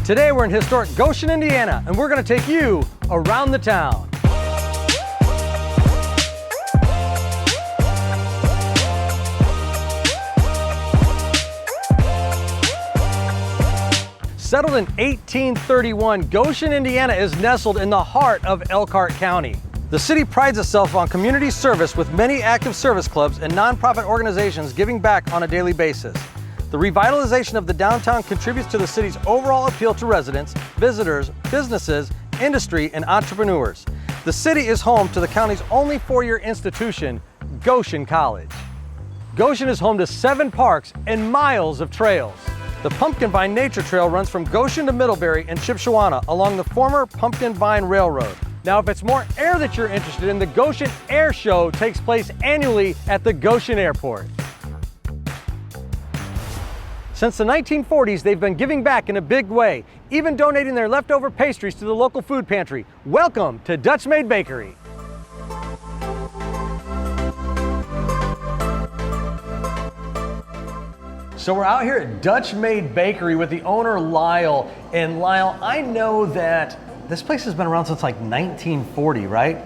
Today we're in historic Goshen, Indiana, and we're going to take you around the town. Settled in 1831, Goshen, Indiana is nestled in the heart of Elkhart County. The city prides itself on community service with many active service clubs and nonprofit organizations giving back on a daily basis. The revitalization of the downtown contributes to the city's overall appeal to residents, visitors, businesses, industry, and entrepreneurs. The city is home to the county's only four-year institution, Goshen College. Goshen is home to 7 parks and miles of trails. The Pumpkin Vine Nature Trail runs from Goshen to Middlebury and Shipshewana along the former Pumpkin Vine Railroad. Now, if it's more air that you're interested in, the Goshen Air Show takes place annually at the Goshen Airport. Since the 1940s, they've been giving back in a big way, even donating their leftover pastries to the local food pantry. Welcome to Dutch Made Bakery. So we're out here at Dutch Made Bakery with the owner, Lyle. And Lyle, I know that this place has been around since like 1940, right?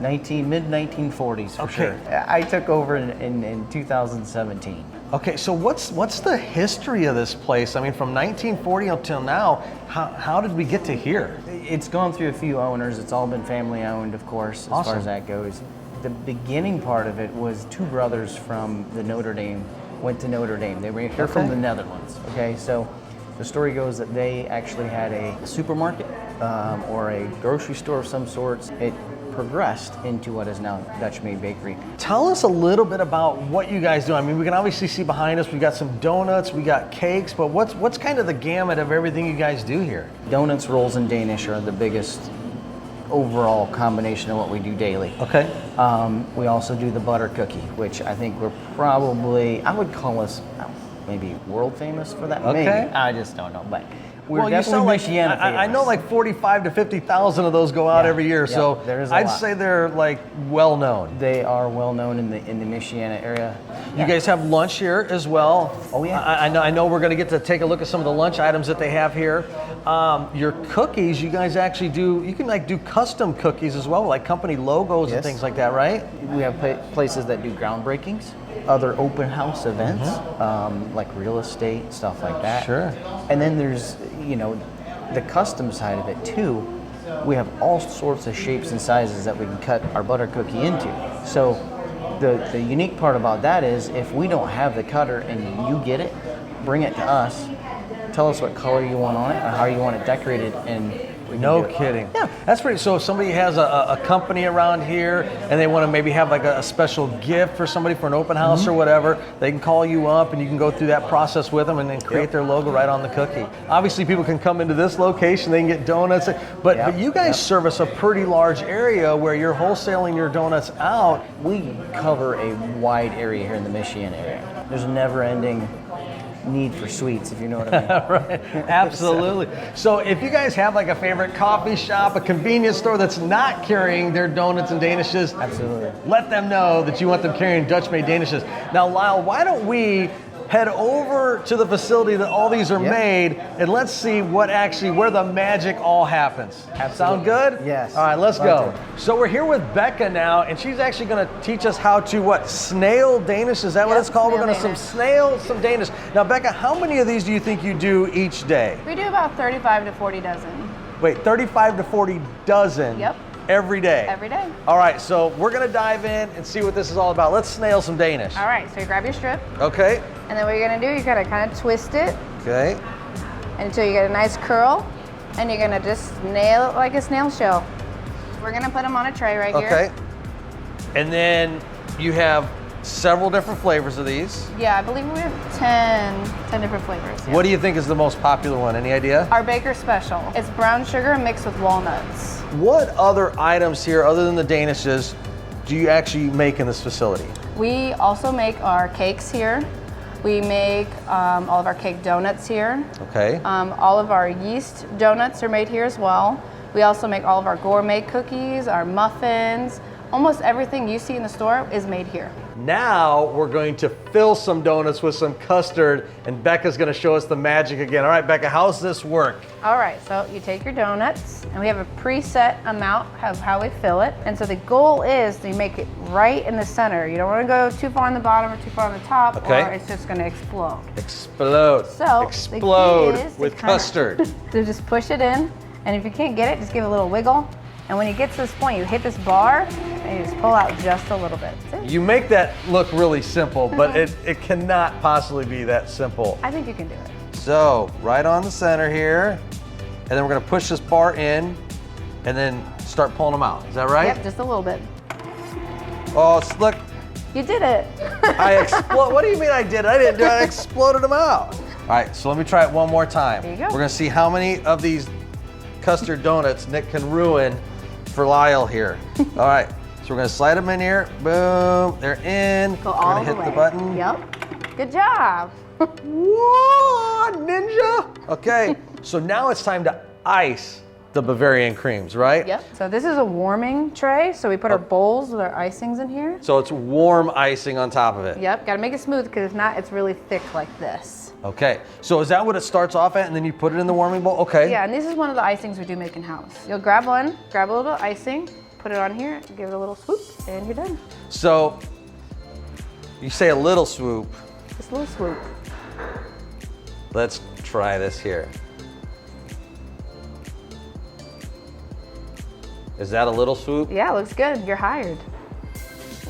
Mid-1940s for sure. I took over in 2017. Okay, so what's the history of this place? I mean, from 1940 until now, how did we get to here? It's gone through a few owners. It's all been family owned, of course, as far as that goes. The beginning part of it was 2 brothers from the Notre Dame went to Notre Dame. They're from the Netherlands. Okay, so the story goes that they actually had a supermarket or a grocery store of some sorts. It progressed into what is now Dutch Made Bakery. Tell us a little bit about what you guys do. I mean, we can obviously see behind us, we got some donuts, we got cakes, but what's kind of the gamut of everything you guys do here? Donuts, rolls, and Danish are the biggest overall combination of what we do daily. Okay. We also do the butter cookie, which I think we're probably, I would call us maybe world famous for that. Okay. Maybe. I just don't know, but we're you sell like, I know like 45 to 50,000 of those go out every year, so I'd say they're like well known. They are well known in the Michiana area. You guys have lunch here as well. Oh yeah. I know we're going to get to take a look at some of the lunch items that they have here. Your cookies, you guys actually do. You can like do custom cookies as well, like company logos and things like that, right? We have places that do groundbreakings, other open house events, like real estate, stuff like that. Sure. And then there's, the custom side of it too. We have all sorts of shapes and sizes that we can cut our butter cookie into. So the unique part about that is if we don't have the cutter and you get it, bring it to us, tell us what color you want on it or how you want it decorated, and no kidding. Yeah. That's pretty, so if somebody has a company around here and they want to maybe have like a special gift for somebody for an open house or whatever, they can call you up and you can go through that process with them and then create their logo right on the cookie. Obviously people can come into this location, they can get donuts, but you guys service a pretty large area where you're wholesaling your donuts out. We cover a wide area here in the Michiana area. There's a never-ending need for sweets, if you know what I mean. Right, absolutely. So if you guys have like a favorite coffee shop, a convenience store that's not carrying their donuts and danishes, absolutely, let them know that you want them carrying Dutch Made danishes. Now, Lyle, why don't we head over to the facility that all these are made, and let's see where the magic all happens. Absolutely. Sound good? Yes. All right, let's go. So we're here with Becca now, and she's actually going to teach us how to, snail Danish? Is that what it's called? We're going to some Danish. Now, Becca, how many of these do you think you do each day? We do about 35 to 40 dozen. Wait, 35 to 40 dozen? Yep. Every day? Every day. All right, so we're going to dive in and see what this is all about. Let's snail some Danish. All right, so you grab your strip. Okay. And then what you're going to do, you're going to kind of twist it. Okay. Until you get a nice curl. And you're going to just nail it like a snail shell. We're going to put them on a tray right here. Okay. And then you have several different flavors of these. Yeah, I believe we have 10 different flavors. Yeah. What do you think is the most popular one? Any idea? Our Baker Special. It's brown sugar mixed with walnuts. What other items here, other than the Danishes, do you actually make in this facility? We also make our cakes here. We make all of our cake donuts here. Okay. All of our yeast donuts are made here as well. We also make all of our gourmet cookies, our muffins. Almost everything you see in the store is made here. Now we're going to fill some donuts with some custard, and Becca's gonna show us the magic again. All right, Becca, how's this work? All right, so you take your donuts, and we have a preset amount of how we fill it. And so the goal is to make it right in the center. You don't want to go too far on the bottom or too far on the top, or it's just going to explode. Explode. So explode the key is with custard. So just push it in, and if you can't get it, just give it a little wiggle. And when you get to this point, you hit this bar, and you just pull out just a little bit. That's it. You make that look really simple, but it cannot possibly be that simple. I think you can do it. So, right on the center here, and then we're gonna push this bar in, and then start pulling them out. Is that right? Yep, just a little bit. Oh, look. You did it. I explode. What do you mean I did it? I didn't do it. I exploded them out. All right, so let me try it one more time. There you go. We're gonna see how many of these custard donuts Nick can ruin for Lyle here. All right, so we're gonna slide them in here. Boom, they're in. Go all we're gonna the hit way. the button. Yep. Good job. Whoa, ninja. Okay, so now it's time to ice the Bavarian creams, right? Yep. So this is a warming tray. So we put our bowls with our icings in here. So it's warm icing on top of it. Yep. Got to make it smooth because if not, it's really thick like this. Okay, so is that what it starts off at, and then you put it in the warming bowl? Okay. Yeah, and this is one of the icings we do make in house. You'll grab one, grab a little bit of icing, put it on here, give it a little swoop, and you're done. So you say a little swoop. Just a little swoop. Let's try this here. Is that a little swoop? Yeah, looks good. You're hired.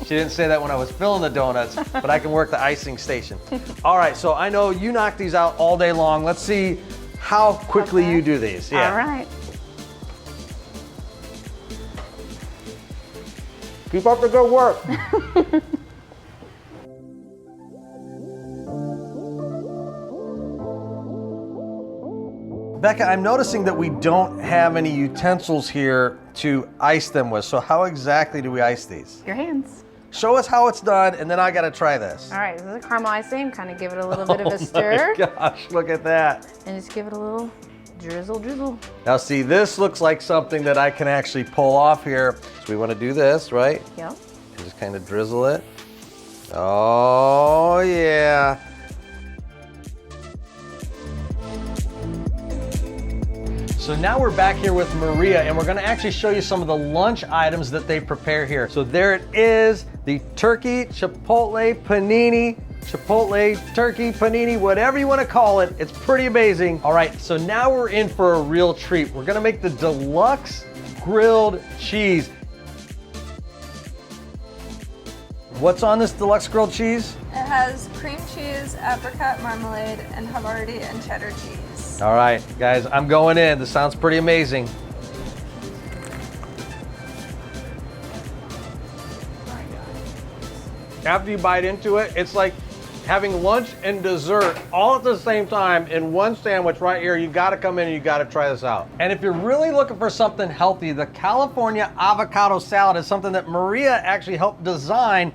She didn't say that when I was filling the donuts, but I can work the icing station. All right, so I know you knock these out all day long. Let's see how quickly you do these. Yeah. All right. Keep up the good work. Becca, I'm noticing that we don't have any utensils here to ice them with. So how exactly do we ice these? Your hands. Show us how it's done, and then I gotta try this. All right, this is a caramel icing. Kind of give it a little bit of a stir. Oh my gosh, look at that. And just give it a little drizzle, drizzle. Now see, this looks like something that I can actually pull off here. So we wanna do this, right? Yep. And just kind of drizzle it. Oh yeah. So now we're back here with Maria, and we're gonna actually show you some of the lunch items that they prepare here. So there it is, the turkey chipotle panini, chipotle turkey panini, whatever you wanna call it. It's pretty amazing. All right, so now we're in for a real treat. We're gonna make the deluxe grilled cheese. What's on this deluxe grilled cheese? It has cream cheese, apricot marmalade, and Havarti and cheddar cheese. All right, guys, I'm going in. This sounds pretty amazing. After you bite into it, it's like having lunch and dessert all at the same time in one sandwich right here. You gotta come in and you gotta try this out. And if you're really looking for something healthy, the California avocado salad is something that Maria actually helped design.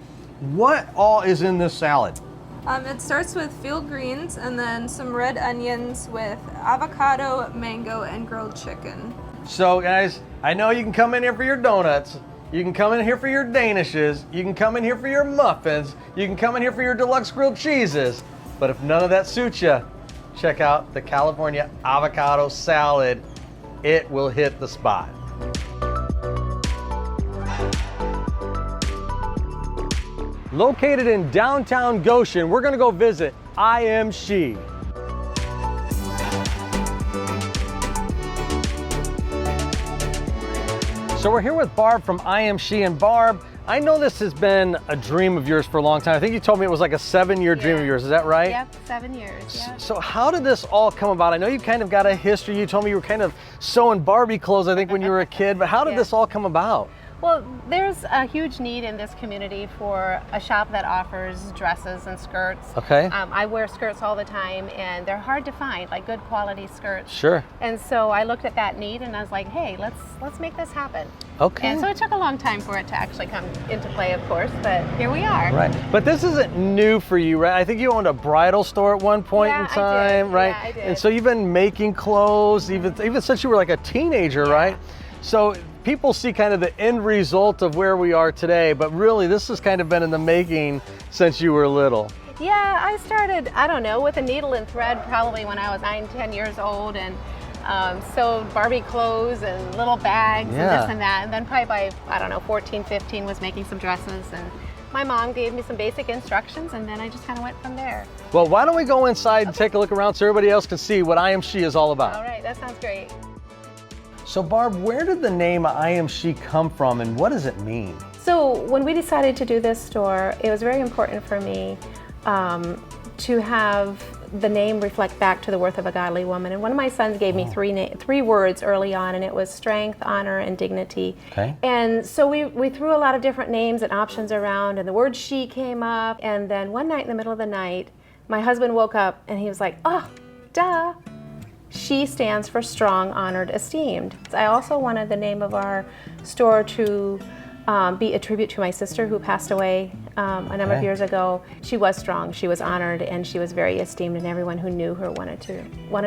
What all is in this salad? It starts with field greens and then some red onions with avocado, mango, and grilled chicken. So guys, I know you can come in here for your donuts, you can come in here for your danishes, you can come in here for your muffins, you can come in here for your deluxe grilled cheeses, but if none of that suits you, check out the California avocado salad. It will hit the spot. Located in downtown Goshen, we're gonna go visit IMC. So we're here with Barb from IMC, and Barb, I know this has been a dream of yours for a long time. I think you told me it was like a 7-year dream of yours, is that right? Yep, 7 years, yeah. So how did this all come about? I know you kind of got a history. You told me you were kind of sewing Barbie clothes, I think, when you were a kid, but how did this all come about? Well, there's a huge need in this community for a shop that offers dresses and skirts. Okay. I wear skirts all the time, and they're hard to find, like good quality skirts. Sure. And so I looked at that need, and I was like, hey, let's make this happen. Okay. And so it took a long time for it to actually come into play, of course, but here we are. Right. But this isn't new for you, right? I think you owned a bridal store at one point in time, I did. right? Yeah, I did. And so you've been making clothes even since you were like a teenager, right? So people see kind of the end result of where we are today, but really this has kind of been in the making since you were little. Yeah, I started, I don't know, with a needle and thread probably when I was 9, 10 years old, and sewed Barbie clothes and little bags and this and that. And then probably by, I don't know, 14, 15 was making some dresses, and my mom gave me some basic instructions, and then I just kind of went from there. Well, why don't we go inside and take a look around so everybody else can see what I Am She is all about. All right, that sounds great. So Barb, where did the name I Am She come from, and what does it mean? So when we decided to do this store, it was very important for me to have the name reflect back to the worth of a godly woman. And one of my sons gave me three words early on, and it was strength, honor, and dignity. Okay. And so we threw a lot of different names and options around, and the word she came up. And then one night in the middle of the night, my husband woke up and he was like, oh, duh. She stands for strong, honored, esteemed. I also wanted the name of our store to be a tribute to my sister who passed away a number of years ago. She was strong, she was honored, and she was very esteemed, and everyone who knew her wanted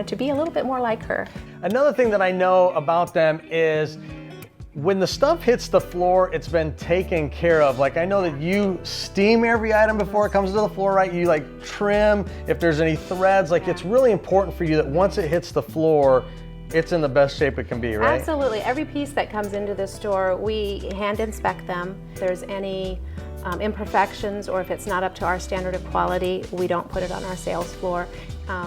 to be a little bit more like her. Another thing that I know about them is when the stuff hits the floor, it's been taken care of. Like I know that you steam every item before it comes to the floor, right? You like trim if there's any threads. Like it's really important for you that once it hits the floor, it's in the best shape it can be, right? Absolutely. Every piece that comes into the store, we hand inspect them. If there's any imperfections or if it's not up to our standard of quality, we don't put it on our sales floor.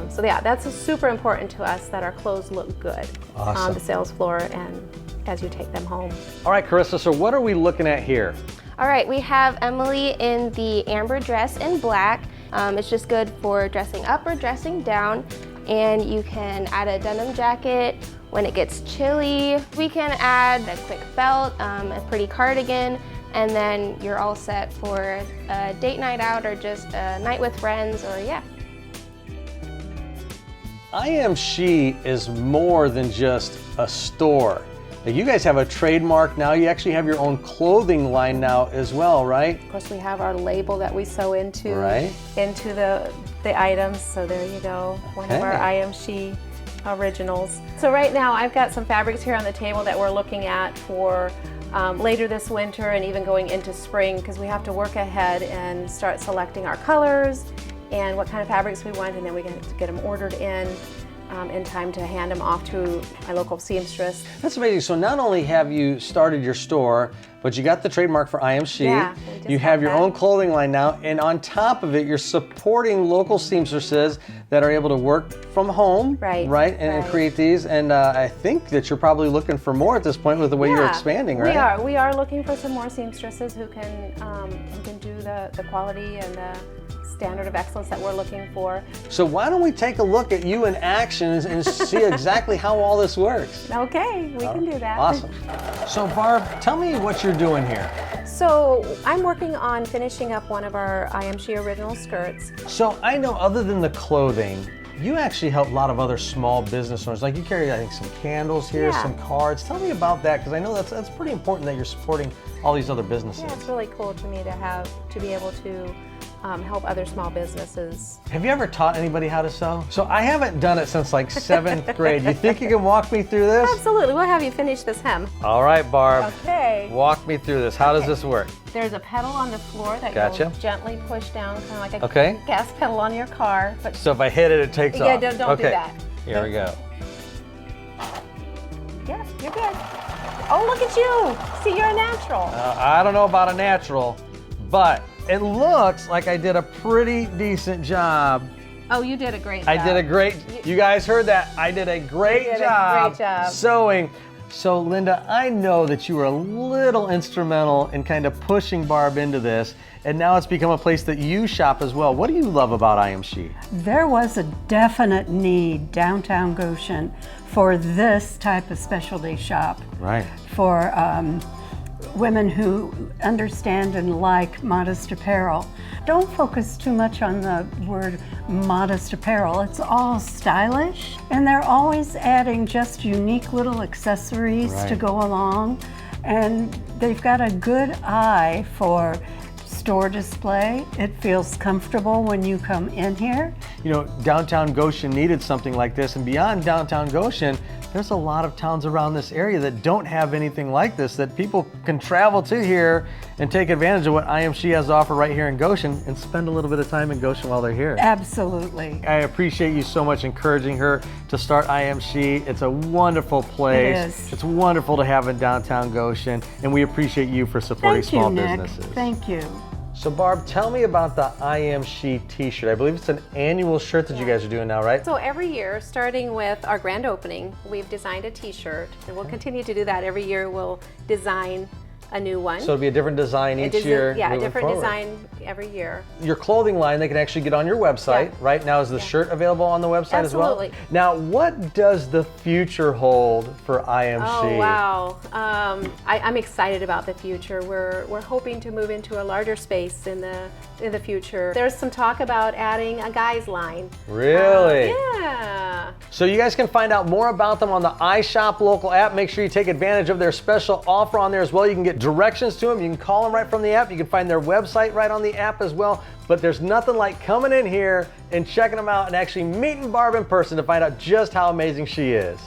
So yeah, that's super important to us that our clothes look good on the sales floor and as you take them home. All right, Carissa, so what are we looking at here? All right, we have Emily in the amber dress in black. It's just good for dressing up or dressing down. And you can add a denim jacket when it gets chilly. We can add a quick belt, a pretty cardigan, and then you're all set for a date night out or just a night with friends, or yeah. I Am She is more than just a store. Now, you guys have a trademark now. You actually have your own clothing line now as well, right? Of course, we have our label that we sew into the items. So there you go, one of our I Am She originals. So right now, I've got some fabrics here on the table that we're looking at for later this winter and even going into spring, because we have to work ahead and start selecting our colors and what kind of fabrics we want, and then we get to get them ordered in time to hand them off to my local seamstress. That's amazing. So not only have you started your store, but you got the trademark for I Am She. Yeah, you have your own clothing line now, and on top of it, you're supporting local seamstresses that are able to work from home, and create these. And I think that you're probably looking for more at this point with the way you're expanding, right? We are looking for some more seamstresses who can do the quality and the standard of excellence that we're looking for. So why don't we take a look at you in action and see exactly how all this works? Okay, we can do that. Awesome. So Barb, tell me what you're doing here. So I'm working on finishing up one of our I Am She original skirts. So I know other than the clothing, you actually help a lot of other small business owners. Like you carry, I think, some candles here, some cards. Tell me about that, because I know that's pretty important that you're supporting all these other businesses. Yeah, it's really cool to me to be able to help other small businesses. Have you ever taught anybody how to sew? So I haven't done it since like 7th grade. You think you can walk me through this? Absolutely. We'll have you finish this hem. All right, Barb. Okay. Walk me through this. How does this work? There's a pedal on the floor that you'll gently push down, kind of like a gas pedal on your car. But so if I hit it, it takes off. Yeah, don't do that. Here we go. Yes, you're good. Oh, look at you. See, you're a natural. I don't know about a natural, but it looks like I did a pretty decent job. Oh, you did a great job. I did a great, you guys heard that. I did a great job sewing. So Linda, I know that you were a little instrumental in kind of pushing Barb into this, and now it's become a place that you shop as well. What do you love about I Am She? There was a definite need downtown Goshen for this type of specialty shop. Right. For women who understand and like modest apparel. Don't focus too much on the word modest apparel. It's all stylish, and they're always adding just unique little accessories to go along. And they've got a good eye for store display. It feels comfortable when you come in here. You know, downtown Goshen needed something like this, and beyond downtown Goshen, there's a lot of towns around this area that don't have anything like this, that people can travel to here and take advantage of what IMC has to offer right here in Goshen and spend a little bit of time in Goshen while they're here. Absolutely. I appreciate you so much encouraging her to start IMC. It's a wonderful place. It is. It's wonderful to have in downtown Goshen, and we appreciate you for supporting Thank you, small Nick. businesses. Thank you. So Barb, tell me about the IMC t-shirt. I believe it's an annual shirt that you guys are doing now, right? So every year, starting with our grand opening, we've designed a t-shirt, and we'll continue to do that. Every year we'll design a new one. So it'll be a different design each year. Yeah, a moving different forward. design every year. Your clothing line, they can actually get on your website, Yeah. right? Now, is the shirt available on the website as well? Absolutely. Now, what does the future hold for IMC? Oh wow! I'm excited about the future. We're hoping to move into a larger space in the future. There's some talk about adding a guys line. Really? Yeah. So you guys can find out more about them on the iShop local app. Make sure you take advantage of their special offer on there as well. You can get directions to them. You can call them right from the app. You can find their website right on the app as well. But there's nothing like coming in here and checking them out and actually meeting Barb in person to find out just how amazing she is.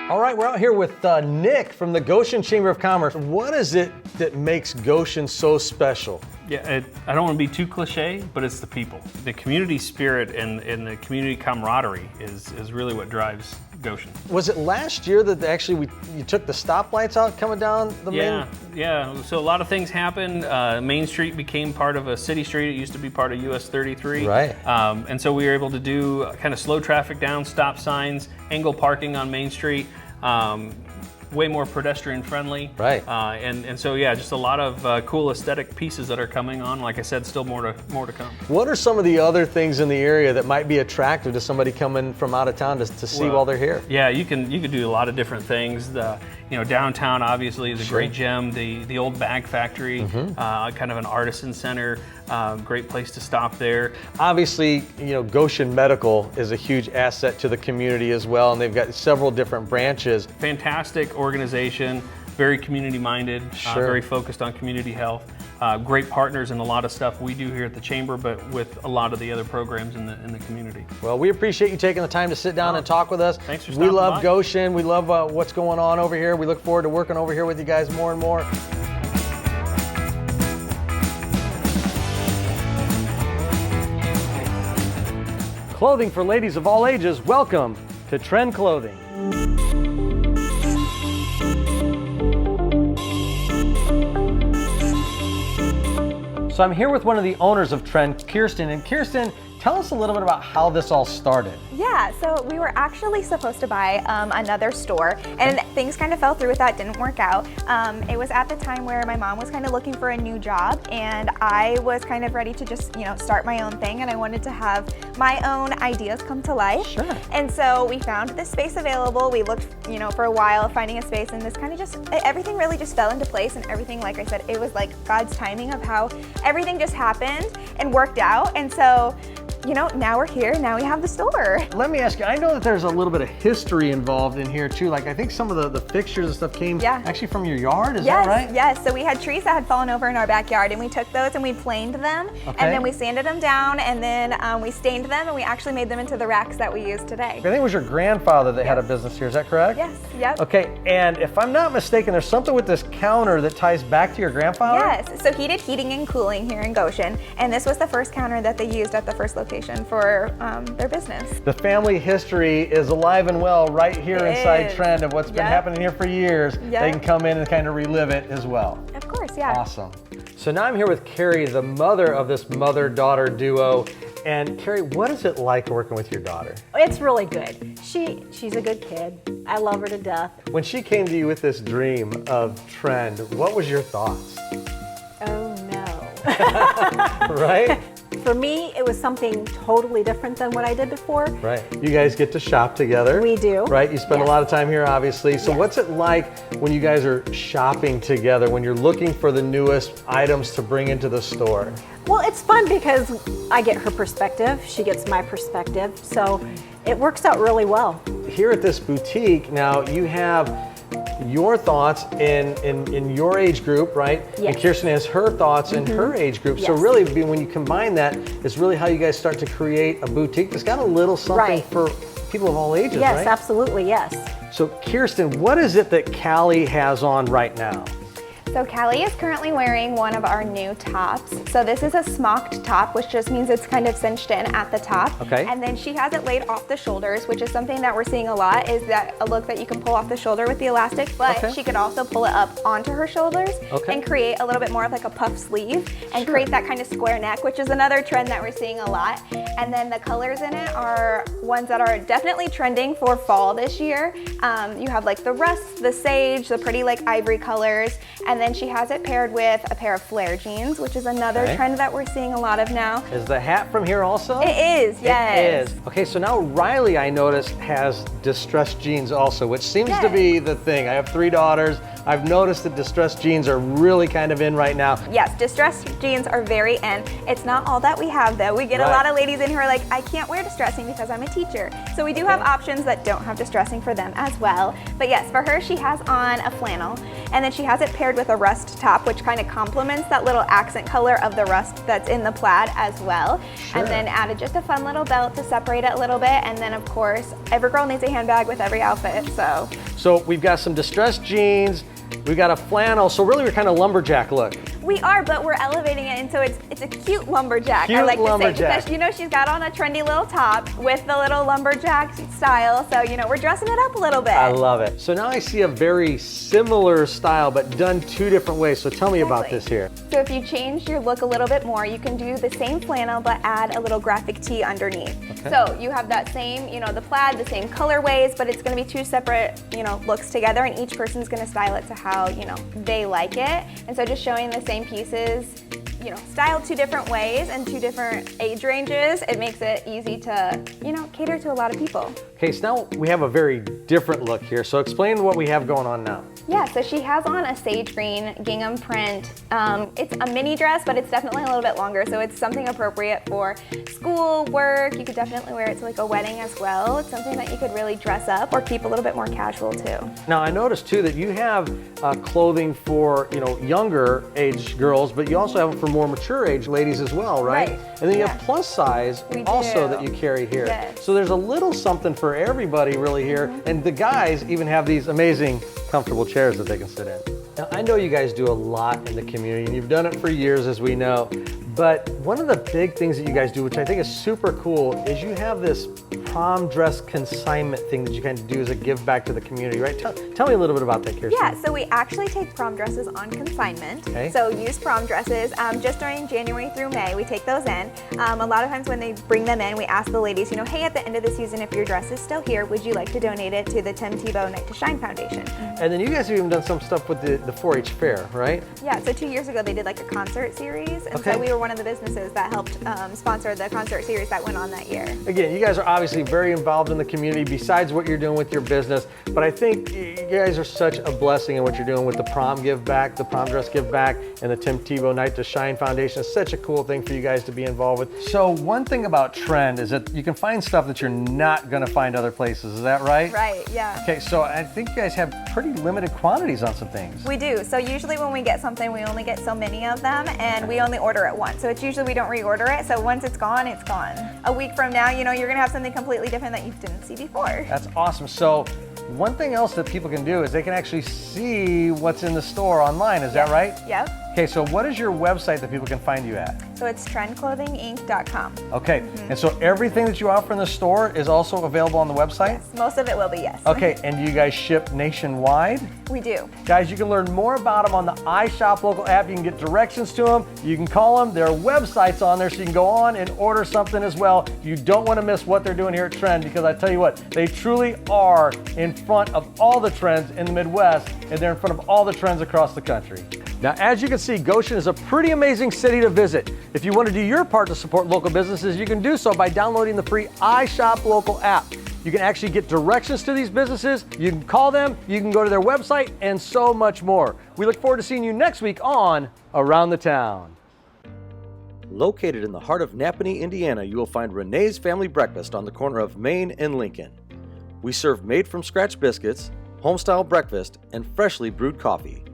All right, we're out here with Nick from the Goshen Chamber of Commerce. What is it that makes Goshen so special? Yeah, I don't want to be too cliche, but it's the people. The community spirit and the community camaraderie is really what drives Goshen. Was it last year that actually you took the stoplights out coming down the main? Yeah. So a lot of things happened. Main Street became part of a city street. It used to be part of US 33. Right. And so we were able to do kind of slow traffic down, stop signs, angle parking on Main Street. Way more pedestrian friendly. Right. And so yeah, just a lot of cool aesthetic pieces that are coming on. Like I said, still more to come. What are some of the other things in the area that might be attractive to somebody coming from out of town to see while they're here? Yeah, you can do a lot of different things. Downtown obviously is a great gem. The old bag factory, kind of an artisan center. Great place to stop there. Obviously, Goshen Medical is a huge asset to the community as well, and they've got several different branches. Fantastic organization, very community minded, very focused on community health. Great partners in a lot of stuff we do here at the Chamber, but with a lot of the other programs in the community. Well, we appreciate you taking the time to sit down and talk with us. Thanks for stopping by. We love by. Goshen. We love what's going on over here. We look forward to working over here with you guys more and more. Clothing for ladies of all ages. Welcome to Trend Clothing. So I'm here with one of the owners of Trend, Kirsten. And Kirsten, tell us a little bit about how this all started. Yeah, so we were actually supposed to buy another store, and things kind of fell through with that, didn't work out. It was at the time where my mom was kind of looking for a new job, and I was kind of ready to just, start my own thing, and I wanted to have my own ideas come to life. Sure. And so we found this space available. We looked, for a while finding a space, and this kind of everything really just fell into place, and everything, like I said, it was like God's timing of how everything just happened and worked out. And so, now we're here, now we have the store. Let me ask you, I know that there's a little bit of history involved in here too. Like I think some of the fixtures and stuff came actually from your yard, is that right? Yes, so we had trees that had fallen over in our backyard, and we took those and we planed them, and then we sanded them down, and then we stained them, and we actually made them into the racks that we use today. I think it was your grandfather that had a business here, is that correct? Yes, yep. Okay, and if I'm not mistaken, there's something with this counter that ties back to your grandfather? Yes, so he did heating and cooling here in Goshen, and this was the first counter that they used at the first location for their business. The family history is alive and well right here inside Trend of what's been happening here for years. They can come in and kind of relive it as well. Of course, yeah. Awesome. So now I'm here with Carrie, the mother of this mother-daughter duo. And Carrie, what is it like working with your daughter? It's really good. She's a good kid. I love her to death. When she came to you with this dream of Trend, what was your thoughts? Oh no. Right? For me, it was something totally different than what I did before. Right. You guys get to shop together. We do. Right? You spend a lot of time here, obviously. So what's it like when you guys are shopping together, when you're looking for the newest items to bring into the store? Well, it's fun because I get her perspective, she gets my perspective, so it works out really well. here at this boutique, now you have your thoughts in your age group, right? Yes. And Kirsten has her thoughts in her age group. So Yes. really, when you combine that, it's really how you guys start to create a boutique that's got a little something Right. for people of all ages, Yes, right? absolutely, yes. So Kirsten, what is it that Callie has on right now? So Callie is currently wearing one of our new tops. So this is a smocked top, which just means it's kind of cinched in at the top. Okay. And then she has it laid off the shoulders, which is something that we're seeing a lot, is that a look that you can pull off the shoulder with the elastic, but Okay. she could also pull it up onto her shoulders Okay. and create a little bit more of like a puff sleeve and Sure. create that kind of square neck, which is another trend that we're seeing a lot. And then the colors in it are ones that are definitely trending for fall this year. You have like the rust, the sage, the pretty like ivory colors, and then she has it paired with a pair of flare jeans, which is another Okay. trend that we're seeing a lot of now. Is the hat from here also? It is, yes. It is. Okay, so now Riley, I noticed, has distressed jeans also, which seems to Yes. be the thing. I have 3 daughters. I've noticed that distressed jeans are really kind of in right now. Yes, distressed jeans are very in. It's not all that we have though. We get Right. a lot of ladies in who are like, I can't wear distressing because I'm a teacher. So we do have options that don't have distressing for them as well. But yes, for her, she has on a flannel, and then she has it paired with a rust top, which kind of complements that little accent color of the rust that's in the plaid as well. Sure. And then added just a fun little belt to separate it a little bit. And then of course, every girl needs a handbag with every outfit, so. So we've got some distressed jeans, we've got a flannel, so really we're kind of lumberjack look. We are, but we're elevating it, and so it's a cute lumberjack. Cute I like to say, lumberjack. because you know she's got on a trendy little top with the little lumberjack style. So you know we're dressing it up a little bit. I love it. So now I see a very similar style, but done 2 different ways. So tell me about this here. So if you change your look a little bit more, you can do the same flannel but add a little graphic tee underneath. Okay. So you have that same, you know, the plaid, the same colorways, but it's going to be 2 separate, you know, looks together, and each person's going to style it to how, you know, they like it. And so just showing the same pieces, you know, styled 2 different ways and 2 different age ranges, it makes it easy to, you know, cater to a lot of people. Okay, so now we have a very different look here. So explain what we have going on now. Yeah, so she has on a sage green gingham print. It's a mini dress, but it's definitely a little bit longer, so it's something appropriate for school, work. You could definitely wear it to like a wedding as well. It's something that you could really dress up or keep a little bit more casual too. Now I noticed too that you have clothing for, you know, younger age girls, but you also have it for more mature age ladies as well, right? Right, And then you yeah. have plus size We also do. that you carry here. Yes. So there's a little something for everybody really here. And the guys even have these amazing comfortable chairs that they can sit in. Now I know you guys do a lot in the community, and you've done it for years, as we know. But one of the big things that you guys do, which I think is super cool, is you have this prom dress consignment thing that you kind of do as a give back to the community, right? Tell me a little bit about that, Kirsten. Yeah, so we actually take prom dresses on consignment. Okay. So used prom dresses, just during January through May, we take those in. A lot of times when they bring them in, we ask the ladies, you know, hey, at the end of the season, if your dress is still here, would you like to donate it to the Tim Tebow Night to Shine Foundation? And then you guys have even done some stuff with the 4-H fair, right? Yeah, so 2 years ago they did like a concert series, and Okay. so we were one of the businesses that helped sponsor the concert series that went on that year. Again, you guys are obviously very involved in the community besides what you're doing with your business, but I think you guys are such a blessing in what you're doing with the prom give back, the prom dress give back, and the Tim Tebow Night to Shine Foundation. It's such a cool thing for you guys to be involved with. So one thing about Trend is that you can find stuff that you're not gonna find other places, is that right? Right, yeah. Okay, so I think you guys have pretty limited quantities on some things. We do. So usually when we get something, we only get so many of them, and we only order it once. So it's usually we don't reorder it. So once it's gone, it's gone. A week from now, you know, you're gonna have something completely different that you didn't see before. That's awesome. So one thing else that people can do is they can actually see what's in the store online, is that right? Yep. Okay, so what is your website that people can find you at? So it's trendclothinginc.com. Okay, and so everything that you offer in the store is also available on the website? Most of it will be, yes. Okay, and do you guys ship nationwide? We do. Guys, you can learn more about them on the iShop Local app. You can get directions to them. You can call them. There are websites on there, so you can go on and order something as well. You don't want to miss what they're doing here at Trend, because I tell you what, they truly are in front of all the trends in the Midwest, and they're in front of all the trends across the country. Now, as you can see, Goshen is a pretty amazing city to visit. If you want to do your part to support local businesses, you can do so by downloading the free iShop Local app. You can actually get directions to these businesses, you can call them, you can go to their website, and so much more. We look forward to seeing you next week on Around the Town. Located in the heart of Napanee, Indiana, you will find Renee's Family Breakfast on the corner of Main and Lincoln. We serve made-from-scratch biscuits, home-style breakfast, and freshly brewed coffee.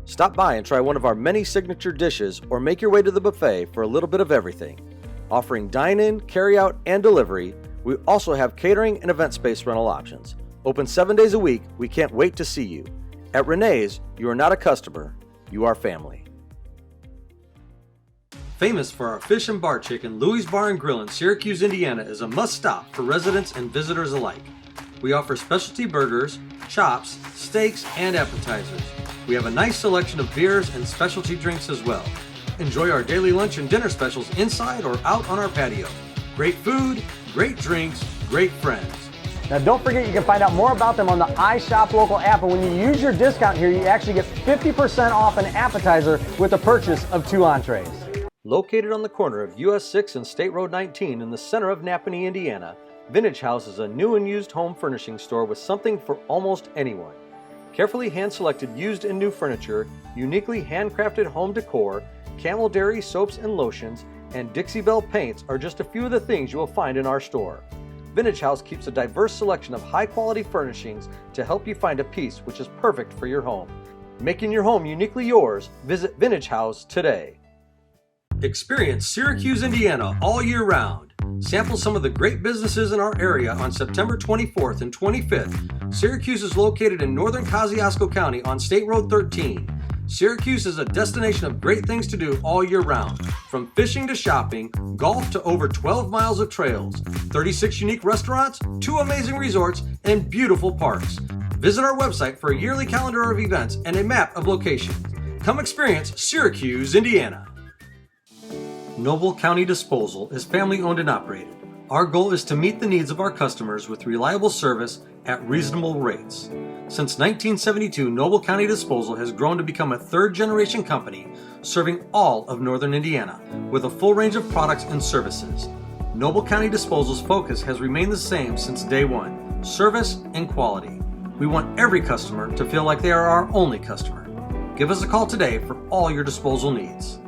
Stop by and try one of our many signature dishes or make your way to the buffet for a little bit of everything. Offering dine-in, carry-out, and delivery, we also have catering and event space rental options. Open 7 days a week, we can't wait to see you. At Renee's, you are not a customer, you are family. Famous for our fish and bar chicken, Louie's Bar and Grill in Syracuse, Indiana is a must-stop for residents and visitors alike. We offer specialty burgers, chops, steaks, and appetizers. We have a nice selection of beers and specialty drinks as well. Enjoy our daily lunch and dinner specials inside or out on our patio. Great food, great drinks, great friends. Now don't forget you can find out more about them on the iShop Local app, and when you use your discount here, you actually get 50% off an appetizer with the purchase of 2 entrees. Located on the corner of US 6 and State Road 19 in the center of Napanee, Indiana, Vintage House is a new and used home furnishing store with something for almost anyone. Carefully hand-selected used and new furniture, uniquely handcrafted home decor, Camel Dairy soaps and lotions, and Dixie Belle paints are just a few of the things you will find in our store. Vintage House keeps a diverse selection of high-quality furnishings to help you find a piece which is perfect for your home. Making your home uniquely yours, visit Vintage House today. Experience Syracuse, Indiana all year round. Sample some of the great businesses in our area on September 24th and 25th. Syracuse is located in northern Kosciuszko County on State Road 13. Syracuse is a destination of great things to do all year round. From fishing to shopping, golf to over 12 miles of trails, 36 unique restaurants, 2 amazing resorts, and beautiful parks. Visit our website for a yearly calendar of events and a map of locations. Come experience Syracuse, Indiana. Noble County Disposal is family owned and operated. Our goal is to meet the needs of our customers with reliable service at reasonable rates. Since 1972, Noble County Disposal has grown to become a 3rd-generation company serving all of northern Indiana with a full range of products and services. Noble County Disposal's focus has remained the same since day one: service and quality. We want every customer to feel like they are our only customer. Give us a call today for all your disposal needs.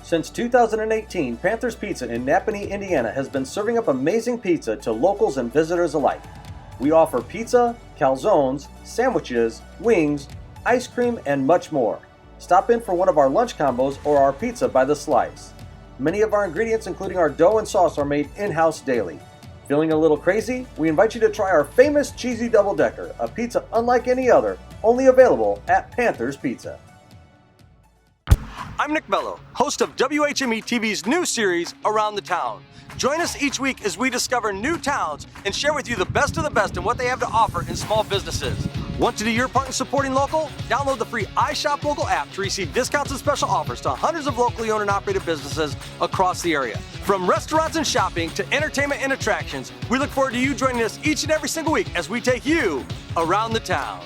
Since 2018, Panthers Pizza in Napanee, Indiana has been serving up amazing pizza to locals and visitors alike. We offer pizza, calzones, sandwiches, wings, ice cream, and much more. Stop in for one of our lunch combos or our pizza by the slice. Many of our ingredients, including our dough and sauce, are made in-house daily. Feeling a little crazy? We invite you to try our famous cheesy double-decker, a pizza unlike any other, only available at Panthers Pizza. I'm Nick Mello, host of WHME-TV's new series, Around the Town. Join us each week as we discover new towns and share with you the best of the best and what they have to offer in small businesses. Want to do your part in supporting local? Download the free iShop Local app to receive discounts and special offers to hundreds of locally owned and operated businesses across the area. From restaurants and shopping to entertainment and attractions, we look forward to you joining us each and every single week as we take you around the town.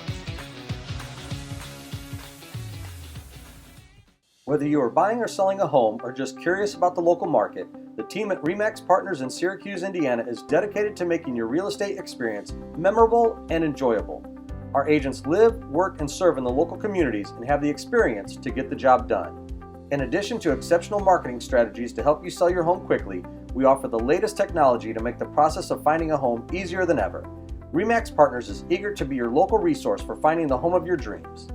Whether you are buying or selling a home or just curious about the local market, the team at RE/MAX Partners in Syracuse, Indiana is dedicated to making your real estate experience memorable and enjoyable. Our agents live, work, and serve in the local communities and have the experience to get the job done. In addition to exceptional marketing strategies to help you sell your home quickly, we offer the latest technology to make the process of finding a home easier than ever. RE/MAX Partners is eager to be your local resource for finding the home of your dreams.